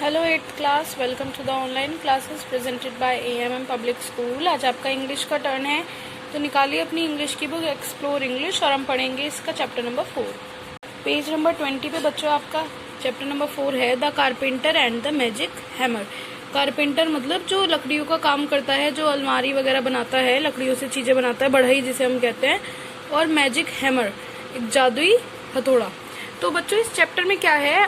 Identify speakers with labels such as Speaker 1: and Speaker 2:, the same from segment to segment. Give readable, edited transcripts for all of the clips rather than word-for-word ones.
Speaker 1: Hello 8th class, welcome to the online classes presented by AMM public school. आज आपका English का turn है, तो निकालिए अपनी इंग्लिश की बुक एक्सप्लोर इंग्लिश और हम पढ़ेंगे इसका चैप्टर नंबर 4। पेज नंबर 20 पे बच्चों आपका चैप्टर नंबर 4 है the carpenter and the magic hammer. Carpenter मतलब जो लकड़ियों का काम करता है, जो अलमारी वगैरह बनाता है, लकड़ियों से चीजें बनाता है, बढ़ई जिसे हम कहते हैं, और मैजिक हैमर एक जादुई हथौड़ा। तो बच्चों इस चैप्टर में क्या है,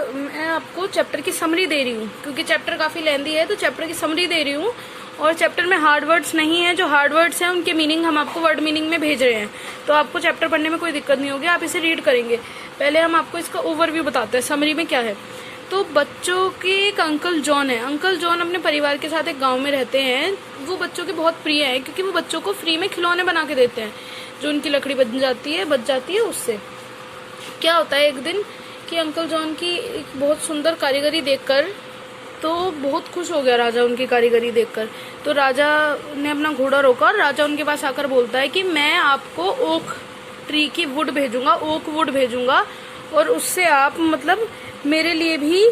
Speaker 1: मैं आपको चैप्टर की समरी दे रही हूँ क्योंकि चैप्टर काफी लेंथी है, तो चैप्टर की समरी दे रही हूँ। और चैप्टर में हार्ड वर्ड्स नहीं है, जो हार्ड वर्ड्स हैं उनके मीनिंग हम आपको वर्ड मीनिंग में भेज रहे हैं, तो आपको चैप्टर पढ़ने में कोई दिक्कत नहीं होगी, आप इसे रीड करेंगे। पहले हम आपको इसका ओवरव्यू बताते हैं, समरी में क्या है। तो बच्चों के एक अंकल जॉन है। अंकल जॉन अपने परिवार के साथ एक गाँव में रहते हैं। वो बच्चों के बहुत प्रिय है क्योंकि वो बच्चों को फ्री में खिलौने बना के देते हैं, जो उनकी लकड़ी बच जाती है उससे। क्या होता है एक दिन कि अंकल जॉन की एक बहुत सुंदर कारीगरी देखकर तो बहुत खुश हो गया राजा उनकी कारीगरी देखकर। तो राजा ने अपना घोड़ा रोका और राजा उनके पास आकर बोलता है कि मैं आपको ओक ट्री की वुड भेजूंगा, ओक वुड भेजूंगा, और उससे आप मतलब मेरे लिए भी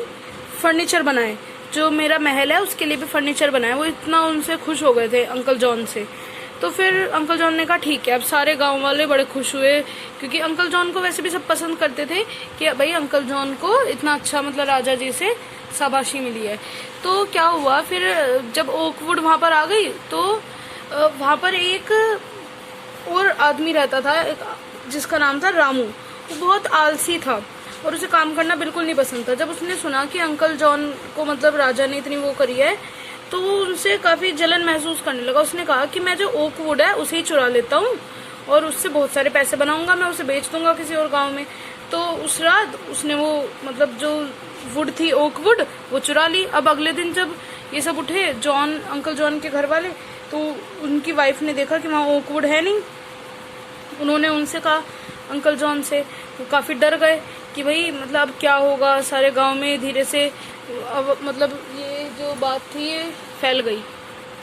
Speaker 1: फर्नीचर बनाए, जो मेरा महल है उसके लिए भी फर्नीचर बनाए। वो इतना उनसे खुश हो गए थे अंकल जॉन से। तो फिर अंकल जॉन ने कहा ठीक है। अब सारे गांव वाले बड़े खुश हुए क्योंकि अंकल जॉन को वैसे भी सब पसंद करते थे कि भाई अंकल जॉन को इतना अच्छा मतलब राजा जी से शाबाशी मिली है। तो क्या हुआ फिर, जब ओकवुड वहां पर आ गई तो वहां पर एक और आदमी रहता था जिसका नाम था रामू। वो बहुत आलसी था और उसे काम करना बिल्कुल नहीं पसंद था। जब उसने सुना कि अंकल जॉन को मतलब राजा ने इतनी वो करी है, तो वो उनसे काफी जलन महसूस करने लगा। उसने कहा कि मैं जो ओक वुड है उसे ही चुरा लेता हूँ और उससे बहुत सारे पैसे बनाऊंगा, मैं उसे बेच दूंगा किसी और गांव में। तो उस रात उसने वो मतलब जो वुड थी ओक वुड वो चुरा ली। अब अगले दिन जब ये सब उठे अंकल जॉन के घर वाले, तो उनकी वाइफ ने देखा कि वहाँ ओक वुड है नहीं। उन्होंने उनसे कहा अंकल जॉन से, वो काफी डर गए कि भाई मतलब अब क्या होगा। सारे गांव में धीरे से अब मतलब ये जो बात थी ये फैल गई।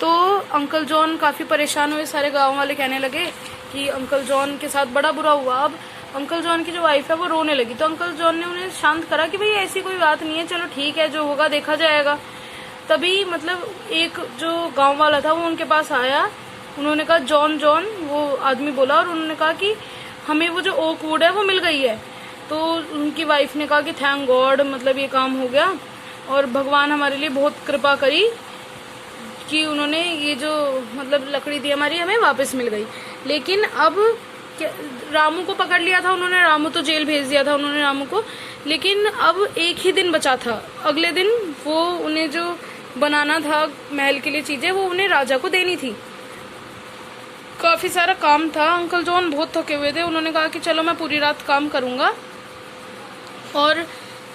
Speaker 1: तो अंकल जॉन काफी परेशान हुए, सारे गांव वाले कहने लगे कि अंकल जॉन के साथ बड़ा बुरा हुआ। अब अंकल जॉन की जो वाइफ है वो रोने लगी, तो अंकल जॉन ने उन्हें शांत करा कि भाई ऐसी कोई बात नहीं है, चलो ठीक है, जो होगा देखा जाएगा। तभी मतलब एक जो गाँव वाला था वो उनके पास आया। उन्होंने कहा जॉन जॉन, वो आदमी बोला, और उन्होंने कहा कि हमें वो जो ओक वुड है वो मिल गई है। तो उनकी वाइफ ने कहा कि थैंक गॉड, मतलब ये काम हो गया और भगवान हमारे लिए बहुत कृपा करी कि उन्होंने ये जो मतलब लकड़ी थी हमारी हमें वापस मिल गई। लेकिन अब रामू को पकड़ लिया था उन्होंने, रामू तो जेल भेज दिया था उन्होंने रामू को। लेकिन अब एक ही दिन बचा था, अगले दिन वो उन्हें जो बनाना था महल के लिए चीजें, वो उन्हें राजा को देनी थी। काफी सारा काम था, अंकल जॉन बहुत थके हुए थे। उन्होंने कहा कि चलो मैं पूरी रात काम करूंगा, और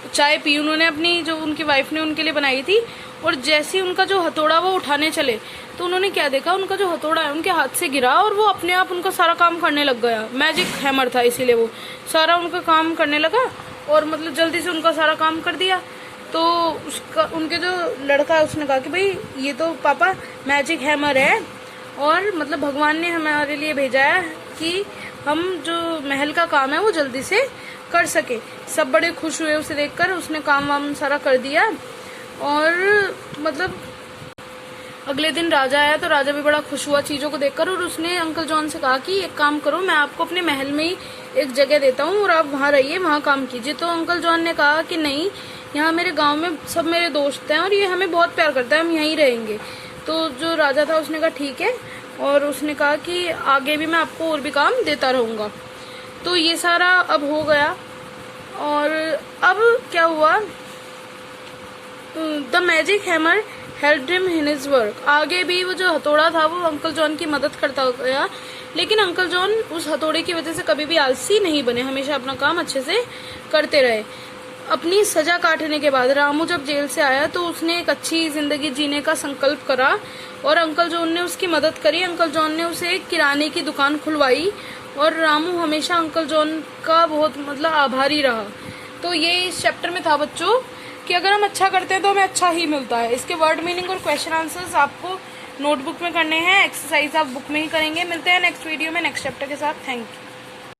Speaker 1: चाय पी उन्होंने अपनी जो उनकी वाइफ ने उनके लिए बनाई थी। और जैसे ही उनका जो हथौड़ा वो उठाने चले, तो उन्होंने क्या देखा, उनका जो हथौड़ा है उनके हाथ से गिरा और वो अपने आप उनका सारा काम करने लग गया। मैजिक हैमर था इसीलिए वो सारा उनका काम करने लगा और मतलब जल्दी से उनका सारा काम कर दिया। तो उनके जो लड़का है उसने कहा कि भाई ये तो पापा मैजिक हैमर है और मतलब भगवान ने हमारे लिए भेजा है कि हम जो महल का काम है वो जल्दी से कर सके। सब बड़े खुश हुए उसे देखकर, उसने काम वाम सारा कर दिया। और मतलब अगले दिन राजा आया तो राजा भी बड़ा खुश हुआ चीजों को देखकर, और उसने अंकल जॉन से कहा कि एक काम करो, मैं आपको अपने महल में ही एक जगह देता हूँ और आप वहाँ रहिए, वहाँ काम कीजिए। तो अंकल जॉन ने कहा कि नहीं, यहाँ मेरे गाँव में सब मेरे दोस्त हैं और ये हमें बहुत प्यार करता है, हम यहीं रहेंगे। तो जो राजा था उसने कहा ठीक है, और उसने कहा कि आगे भी मैं आपको और भी काम देता रहूंगा। तो ये सारा अब हो गया। और अब क्या हुआ, the magic hammer helped him in his work. आगे भी वो जो हथौड़ा था वो अंकल जॉन की मदद करता गया, लेकिन अंकल जॉन उस हथौड़े की वजह से कभी भी आलसी नहीं बने, हमेशा अपना काम अच्छे से करते रहे। अपनी सजा काटने के बाद रामू जब जेल से आया तो उसने एक अच्छी जिंदगी जीने का संकल्प करा और अंकल जॉन ने उसकी मदद करी। अंकल जॉन ने उसे एक किराने की दुकान खुलवाई और रामू हमेशा अंकल जॉन का बहुत मतलब आभारी रहा। तो ये इस चैप्टर में था बच्चों कि अगर हम अच्छा करते हैं तो हमें अच्छा ही मिलता है। इसके वर्ड मीनिंग और क्वेश्चन आंसर्स आपको नोटबुक में करने हैं, एक्सरसाइज आप बुक में ही करेंगे। मिलते हैं नेक्स्ट वीडियो में नेक्स्ट चैप्टर के साथ। Thank you.